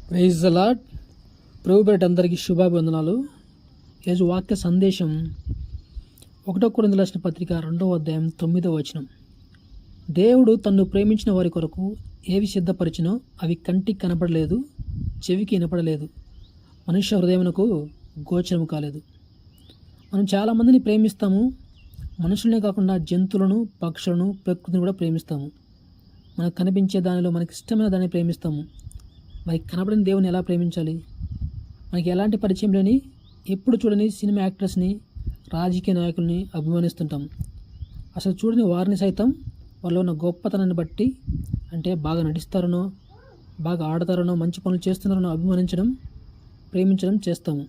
Praise the lord. ప్రభు పేరిట అందరికీ శుభాభివందనాలు. ఈరోజు వాక్య సందేశం 1 కొరింథీయులకు రాసిన పత్రిక 2వ అధ్యాయం 9వ వచనం. దేవుడు తన్ను ప్రేమించిన వారి కొరకు ఏవి సిద్ధపరిచినో అవి కంటికి కనపడలేదు, చెవికి వినపడలేదు, మనుష్య హృదయమునకు గోచరము కాలేదు. మనం చాలామందిని ప్రేమిస్తాము. మనుషులనే కాకుండా జంతువులను, పక్షులను, ప్రకృతిని కూడా ప్రేమిస్తాము. మనకు కనిపించే దానిలో మనకి ఇష్టమైన దాన్ని ప్రేమిస్తాము. మరి కనబడిన దేవుని ఎలా ప్రేమించాలి? మనకి ఎలాంటి పరిచయం లేని, ఎప్పుడు చూడని సినిమా యాక్టర్స్ని, రాజకీయ నాయకుల్ని అభిమానిస్తుంటాం. అసలు చూడని వారిని సైతం వాళ్ళు ఉన్న గొప్పతనాన్ని బట్టి, అంటే బాగా నటిస్తారనో, బాగా ఆడతారనో, మంచి పనులు చేస్తున్నారనో అభిమానించడం, ప్రేమించడం చేస్తాము.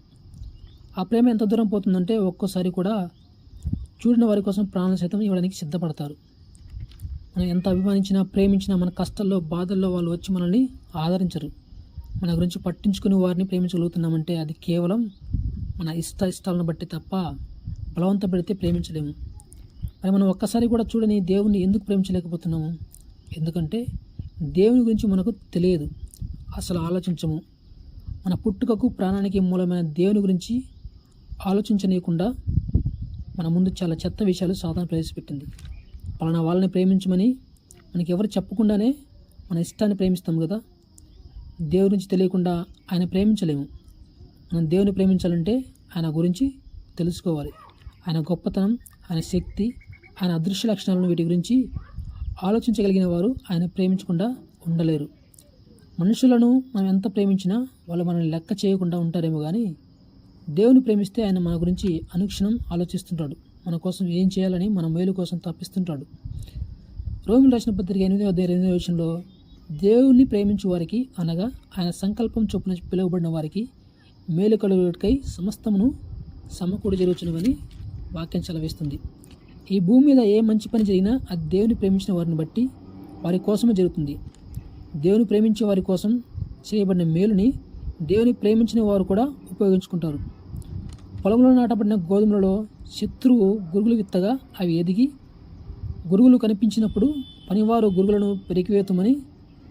ఆ ప్రేమ ఎంత దూరం పోతుందంటే ఒక్కోసారి కూడా చూడిన వారి కోసం ప్రాణాలు సైతం ఇవ్వడానికి సిద్ధపడతారు. మనం ఎంత అభిమానించినా, ప్రేమించినా మన కష్టాల్లో, బాధల్లో వాళ్ళు వచ్చి మనల్ని ఆదరించరు. మన గురించి పట్టించుకుని వారిని ప్రేమించగలుగుతున్నామంటే అది కేవలం మన ఇష్టాలను బట్టి తప్ప బలవంత పెడితే ప్రేమించలేము. మరి మనం ఒక్కసారి కూడా చూడని దేవుణ్ణి ఎందుకు ప్రేమించలేకపోతున్నాము? ఎందుకంటే దేవుని గురించి మనకు తెలియదు, అసలు ఆలోచించము. మన పుట్టుకకు, ప్రాణానికి మూలమైన దేవుని గురించి ఆలోచించనీయకుండా మన ముందు చాలా చెత్త విషయాలు సాతాను ప్రవేశపెట్టింది. పలానా వాళ్ళని ప్రేమించమని మనకి ఎవరు చెప్పకుండానే మన ఇష్టాన్ని ప్రేమిస్తాం కదా. దేవుని గురించి తెలియకుండా ఆయన ప్రేమించలేము. మనం దేవుని ప్రేమించాలంటే ఆయన గురించి తెలుసుకోవాలి. ఆయన గొప్పతనం, ఆయన శక్తి, ఆయన అదృశ్య లక్షణాలను, వీటి గురించి ఆలోచించగలిగిన వారు ఆయన ప్రేమించకుండా ఉండలేరు. మనుషులను మనం ఎంత ప్రేమించినా వాళ్ళు మనల్ని లెక్క చేయకుండా ఉంటారేమో కానీ, దేవుని ప్రేమిస్తే ఆయన మన గురించి అనుక్షణం ఆలోచిస్తుంటాడు. మన కోసం ఏం చేయాలని, మన మేలు కోసం తప్పిస్తుంటాడు. రోమిలకు రాసిన పత్రిక 8వ అధ్యాయం 2వ వచనంలో, దేవుని ప్రేమించు వారికి, అనగా ఆయన సంకల్పం చొప్పున పిలువబడిన వారికి మేలు కలుగుటకై సమస్తమును సమకూడి జరుగుతున్నవని వాక్యం సెలవిస్తుంది. ఈ భూమి మీద ఏ మంచి పని జరిగినా అది దేవుని ప్రేమించిన వారిని బట్టి వారి కోసమే జరుగుతుంది. దేవుని ప్రేమించే వారి కోసం చేయబడిన మేలుని దేవుని ప్రేమించిన వారు కూడా ఉపయోగించుకుంటారు. పొలంలో నాటబడిన గోధుమలలో శత్రువు గురుగులు విత్తగా అవి ఎదిగి గురుగులు కనిపించినప్పుడు పనివారు గురుగులను పెరికివేతమని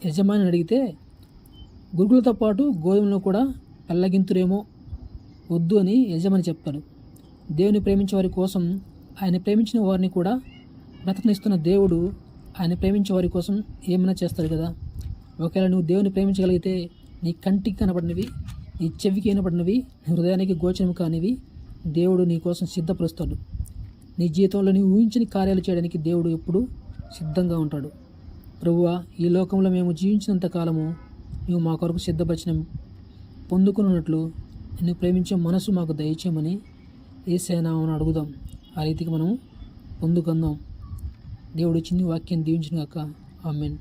యజమాని అడిగితే, గురుగులతో పాటు గోధుమలను కూడా పెళ్ళగింతురేమో, వద్దు అని యజమాని చెప్తాడు. దేవుని ప్రేమించే వారి కోసం, ఆయన ప్రేమించిన వారిని కూడా బ్రతకనిస్తున్న దేవుడు ఆయన ప్రేమించే వారి కోసం ఏమైనా చేస్తాడు కదా. ఒకవేళ నువ్వు దేవుని ప్రేమించగలిగితే నీ కంటికి కనబడినవి, నీ చెవికి వినబడినవి, నీ హృదయానికి గోచరం కానివి దేవుడు నీ కోసం సిద్ధపరుస్తాడు. నీ జీవితంలో నీ ఊహించని కార్యాలు చేయడానికి దేవుడు ఎప్పుడూ సిద్ధంగా ఉంటాడు. ప్రభువా, ఈ లోకంలో మేము జీవించినంత కాలము నువ్వు మా కొరకు సిద్ధపరిచిన పొందుకున్నట్లు నిన్ను ప్రేమించే మనసు మాకు దయచేయమని యేసయ్య నామమున అడుగుదాం. ఆ రీతికి మనము పొందుకుందాం. దేవుడు చిన్ని వాక్యాన్ని దీవించును గాక. ఆమేన్.